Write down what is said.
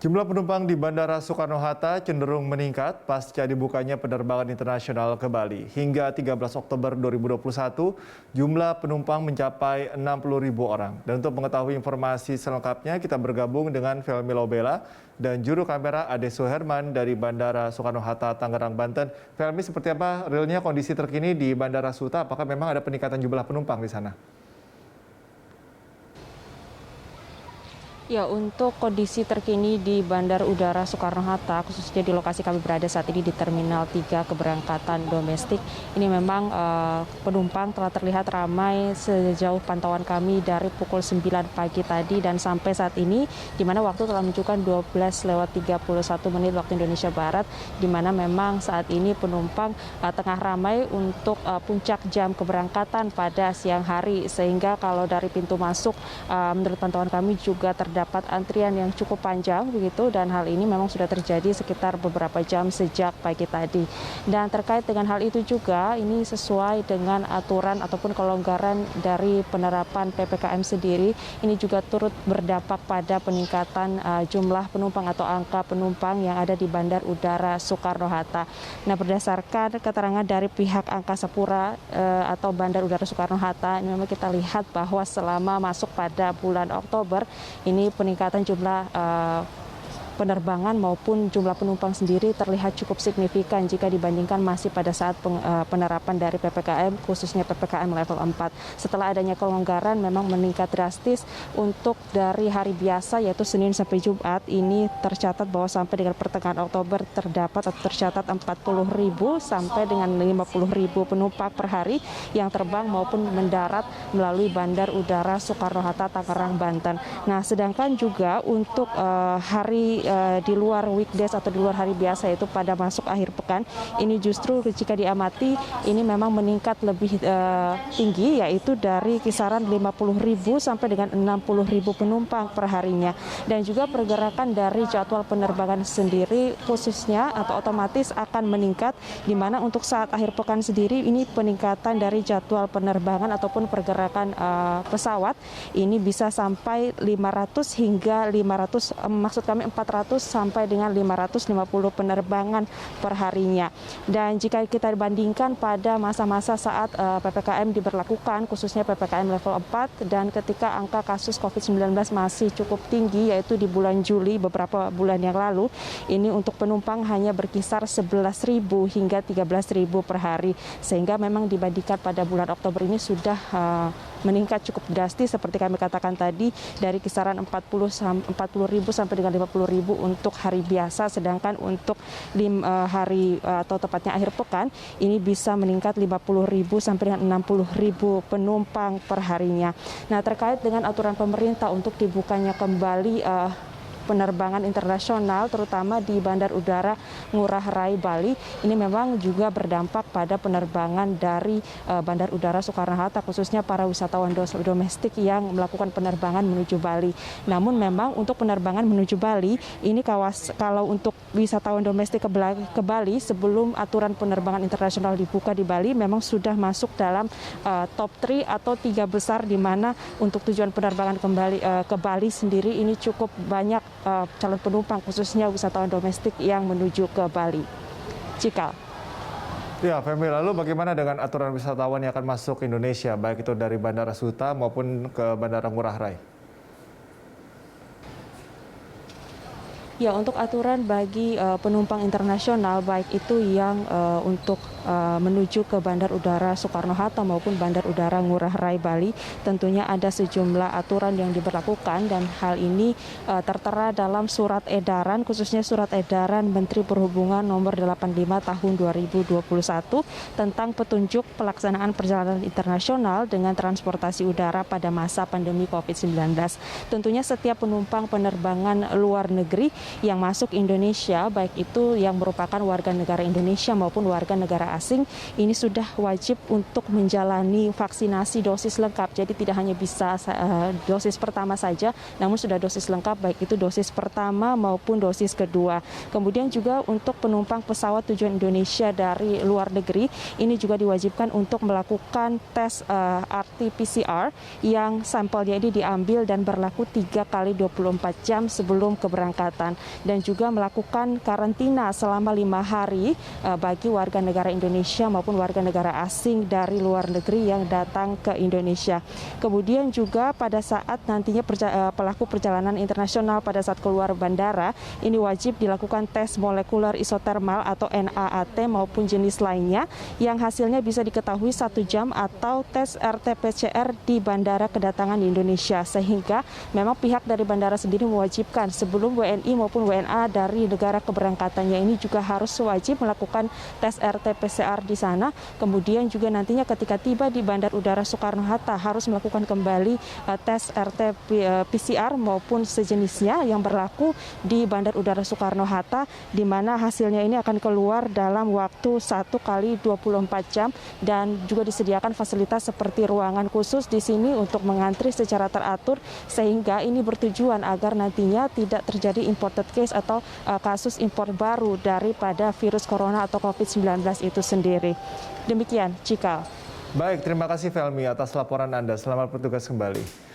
Jumlah penumpang di Bandara Soekarno-Hatta cenderung meningkat pasca dibukanya penerbangan internasional ke Bali. Hingga 13 Oktober 2021, jumlah penumpang mencapai 60.000 orang. Dan untuk mengetahui informasi selengkapnya, kita bergabung dengan Felmi Lobela dan juru kamera Ade Suherman dari Bandara Soekarno-Hatta, Tangerang, Banten. Felmi, seperti apa realnya kondisi terkini di Bandara Suta? Apakah memang ada peningkatan jumlah penumpang di sana? Ya, untuk kondisi terkini di Bandara Udara Soekarno-Hatta, khususnya di lokasi kami berada saat ini di Terminal 3 keberangkatan domestik, ini memang penumpang telah terlihat ramai sejauh pantauan kami dari pukul 9 pagi tadi dan sampai saat ini, di mana waktu telah menunjukkan 12:31 waktu Indonesia Barat, di mana memang saat ini penumpang tengah ramai untuk puncak jam keberangkatan pada siang hari, sehingga kalau dari pintu masuk, menurut pantauan kami juga terdapat antrian yang cukup panjang begitu, dan hal ini memang sudah terjadi sekitar beberapa jam sejak pagi tadi. Dan terkait dengan hal itu juga, ini sesuai dengan aturan ataupun kelonggaran dari penerapan PPKM sendiri, ini juga turut berdampak pada peningkatan jumlah penumpang atau angka penumpang yang ada di Bandar Udara Soekarno-Hatta. Nah, berdasarkan keterangan dari pihak Angkasa Pura atau Bandar Udara Soekarno-Hatta, memang kita lihat bahwa selama masuk pada bulan Oktober, ini peningkatan jumlah penerbangan maupun jumlah penumpang sendiri terlihat cukup signifikan jika dibandingkan masih pada saat penerapan dari PPKM, khususnya PPKM level 4. Setelah adanya kelonggaran memang meningkat drastis. Untuk dari hari biasa yaitu Senin sampai Jumat, ini tercatat bahwa sampai dengan pertengahan Oktober tercatat 40.000 sampai dengan 50.000 penumpang per hari yang terbang maupun mendarat melalui Bandar Udara Soekarno-Hatta, Tangerang, Banten. Nah, sedangkan juga untuk hari di luar weekdays atau di luar hari biasa, yaitu pada masuk akhir pekan, ini justru jika diamati ini memang meningkat lebih tinggi, yaitu dari kisaran 50.000 sampai dengan 60.000 penumpang per harinya. Dan juga pergerakan dari jadwal penerbangan sendiri khususnya atau otomatis akan meningkat, di mana untuk saat akhir pekan sendiri ini peningkatan dari jadwal penerbangan ataupun pergerakan pesawat ini bisa sampai 500 hingga 500, maksud kami 400 sampai dengan 550 penerbangan per harinya. Dan jika kita bandingkan pada masa-masa saat PPKM diberlakukan, khususnya PPKM level 4, dan ketika angka kasus COVID-19 masih cukup tinggi, yaitu di bulan Juli beberapa bulan yang lalu, ini untuk penumpang hanya berkisar 11.000 hingga 13.000 per hari. Sehingga memang dibandingkan pada bulan Oktober ini sudah meningkat cukup drastis seperti kami katakan tadi, dari kisaran 40.000 sampai dengan 50.000 untuk hari biasa, sedangkan untuk hari atau tepatnya akhir pekan ini bisa meningkat 50.000 sampai dengan 60.000 penumpang per harinya. Nah, terkait dengan aturan pemerintah untuk dibukanya kembali penerbangan internasional terutama di Bandar Udara Ngurah Rai Bali, ini memang juga berdampak pada penerbangan dari Bandar Udara Soekarno-Hatta, khususnya para wisatawan domestik yang melakukan penerbangan menuju Bali. Namun memang untuk penerbangan menuju Bali ini kalau untuk wisatawan domestik ke Bali sebelum aturan penerbangan internasional dibuka di Bali memang sudah masuk dalam top 3 atau 3 besar, di mana untuk tujuan penerbangan kembali ke Bali sendiri ini cukup banyak calon penumpang khususnya wisatawan domestik yang menuju ke Bali. Cikal. Ya, Femi, lalu bagaimana dengan aturan wisatawan yang akan masuk Indonesia, baik itu dari Bandara Suta maupun ke Bandara Ngurah Rai? Ya, untuk aturan bagi penumpang internasional, baik itu yang untuk menuju ke Bandar Udara Soekarno-Hatta maupun Bandar Udara Ngurah Rai Bali, tentunya ada sejumlah aturan yang diberlakukan, dan hal ini tertera dalam surat edaran, khususnya surat edaran Menteri Perhubungan nomor 85 tahun 2021 tentang petunjuk pelaksanaan perjalanan internasional dengan transportasi udara pada masa pandemi COVID-19. Tentunya setiap penumpang penerbangan luar negeri yang masuk Indonesia, baik itu yang merupakan warga negara Indonesia maupun warga negara asing, ini sudah wajib untuk menjalani vaksinasi dosis lengkap. Jadi tidak hanya bisa dosis pertama saja, namun sudah dosis lengkap, baik itu dosis pertama maupun dosis kedua. Kemudian juga untuk penumpang pesawat tujuan Indonesia dari luar negeri, ini juga diwajibkan untuk melakukan tes RT-PCR yang sampelnya ini diambil dan berlaku 3 kali 24 jam sebelum keberangkatan. dan juga melakukan karantina selama 5 hari bagi warga negara Indonesia maupun warga negara asing dari luar negeri yang datang ke Indonesia. Kemudian juga pada saat nantinya pelaku perjalanan internasional pada saat keluar bandara ini wajib dilakukan tes molekuler isotermal atau NAAT maupun jenis lainnya yang hasilnya bisa diketahui 1 jam atau tes RT-PCR di bandara kedatangan di Indonesia, sehingga memang pihak dari bandara sendiri mewajibkan sebelum WNI maupun WNA dari negara keberangkatannya ini juga harus wajib melakukan tes RT-PCR di sana. Kemudian juga nantinya ketika tiba di Bandar Udara Soekarno-Hatta harus melakukan kembali tes RT-PCR maupun sejenisnya yang berlaku di Bandar Udara Soekarno-Hatta, di mana hasilnya ini akan keluar dalam waktu 1 kali 24 jam dan juga disediakan fasilitas seperti ruangan khusus di sini untuk mengantri secara teratur, sehingga ini bertujuan agar nantinya tidak terjadi imported case atau kasus impor baru daripada virus corona atau COVID-19 itu sendiri. Demikian, Cikal. Baik, terima kasih Felmi atas laporan Anda. Selamat bertugas kembali.